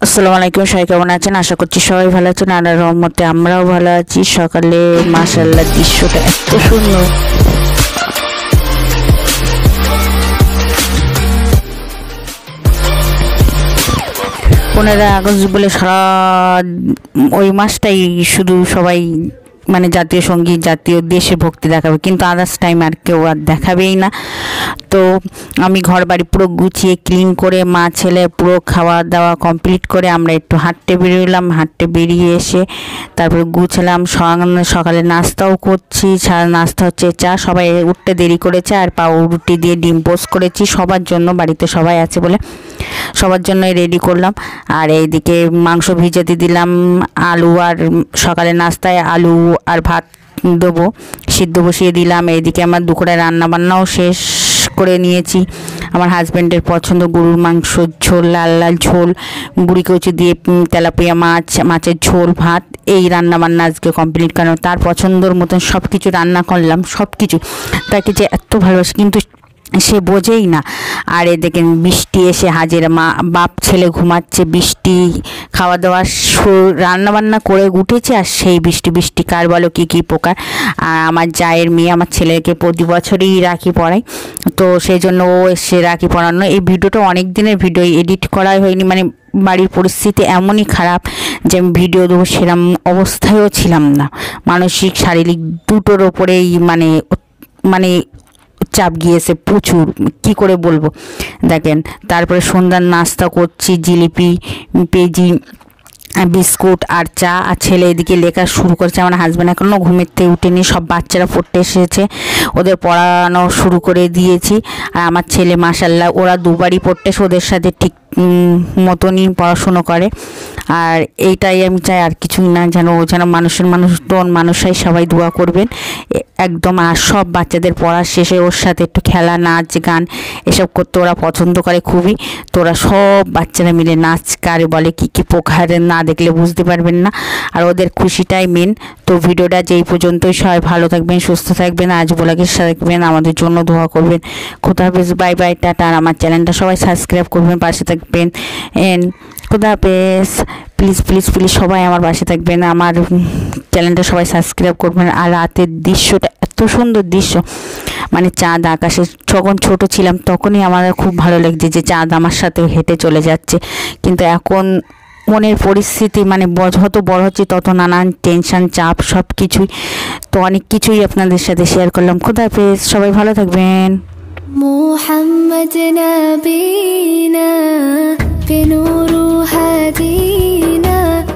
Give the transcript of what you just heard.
আসসালামু আলাইকুম, সবাই কেমন আছেন? আশা করছি সবাই ভালো আছেন। আল্লাহর রহমতে আমরাও ভালো আছি। সকালে মাশাআল্লাহ দৃশ্যটা এত সুন্দর। 15 আগস্ট বলে সারা ওই মাসটাই শুধু সবাই মানে জাতীয় সঙ্গীত, জাতীয় দেশভক্তি দেখাবে, কিন্তু আদার্স টাইম আর কেউ আর দেখাবেই না। তো আমি ঘর বাড়ি পুরো গুছিয়ে ক্লিন করে মা ছেলে পুরো খাওয়া দাওয়া কমপ্লিট করে আমরা একটু হাঁটতে বেরোলাম। হাঁটতে বেরিয়ে এসে তারপরে গুছলাম। সকালে নাস্তাও করছি। নাস্তা হচ্ছে চা। সবাই উঠতে দেরি করেছে আর পাউরুটি দিয়ে ডিম পোস্ট করেছি সবার জন্য, বাড়িতে সবাই আছে বলে সবার জন্যই রেডি করলাম। আর এইদিকে মাংস ভিজাতে দিলাম, আলু আর সকালে নাস্তায় আলু আর ভাত দেবো, সিদ্ধ বসিয়ে দিলাম। এইদিকে আমার দুপুরে রান্নাবান্নাও শেষ করে নিয়েছি। আমার হাজব্যান্ডের পছন্দ গরুর মাংস ঝোল, লাল লাল ঝোল, বুড়ি কচু দিয়ে তেলাপিয়া মাছের ঝোল, ভাত, এই রান্নাবান্না আজকে কমপ্লিট। কারণ তার পছন্দর মতন সব কিছু রান্না করলাম, সব কিছু। তাকে যে এত ভালোবাসি কিন্তু সে বোঝেই না। আর এদিকে বৃষ্টি এসে হাজির, বাপ ছেলে ঘুমাচ্ছে, বৃষ্টি খাওয়া দাওয়া রান্নাবান্না করে উঠেছে আর সেই বৃষ্টি কার বলো কী প্রকার। আর আমার জায়ের মেয়ে আমার ছেলেকে প্রতি বছরই রাখি পরায়, তো সেই জন্য ও এসে রাখি পরানো। এই ভিডিওটা অনেক দিনের ভিডিও, এডিট করাই হয়নি, মানে বাড়ির পরিস্থিতি এমনই খারাপ যে আমি ভিডিও দেবো সেরকম অবস্থায়ও ছিলাম না। মানসিক শারীরিক দুটোর ওপরেই মানে চাপ গিয়েছে প্রচুর, কি করে বলবো। দেখেন তারপরে সন্ধ্যার নাস্তা করছি, জিলিপি, পেঁয়াজি, বিস্কুট আর চা। আর ছেলে এদিকে লেখা শুরু করেছে। আমার হাজব্যান্ড এখনও ঘুমের থেকে উঠেনি। সব বাচ্চারা পড়তে এসেছে, ওদের পড়ানো শুরু করে দিয়েছি। আর আমার ছেলে মাশাআল্লাহ ওরা দুবারই পড়তে এসে ওদের সাথে ঠিক মতনই পড়াশুনো করে। আর এইটাই আমি চাই, আর কিছুই না। যেন মানুষরাই সবাই দোয়া করবেন একদম। আর সব বাচ্চাদের পড়ার শেষে ওর সাথে একটু খেলা, নাচ, গান এসব করতে ওরা পছন্দ করে খুবই। তো ওরা সব বাচ্চারা মিলে নাচ কারে বলে কী প্রকার না দেখলে বুঝতে পারবেন না। আর ওদের খুশিটাই মেন। তো ভিডিওটা যেই পর্যন্তই। সবাই ভালো থাকবেন, সুস্থ থাকবেন, আজ বলাকে থাকবেন, আমাদের জন্য দোয়া করবেন। খোদা হাফেজ, বাই বাই, টাটা। আর আমার চ্যানেলটা সবাই সাবস্ক্রাইব করবেন, পাশে থাকবেন। খোদা হাফেজ। প্লিজ সবাই আমার পাশে থাকবেন, আমার চ্যানেলটা সবাই সাবস্ক্রাইব করবেন। আর রাতের দৃশ্যটা এত সুন্দর দৃশ্য, মানে চাঁদ আকাশে। যখন ছোট ছিলাম তখনই আমার খুব ভালো লাগছে যে চাঁদ আমার সাথে হেঁটে চলে যাচ্ছে, কিন্তু এখন মনের পরিস্থিতি মানে যত বড় হচ্ছে তত নানান টেনশন, চাপ, সব কিছুই। তো অনেক কিছুই আপনাদের সাথে শেয়ার করলাম। খোদা হাফেজ, সবাই ভালো থাকবেন। মুহাম্মদ নবীনা বিনুরু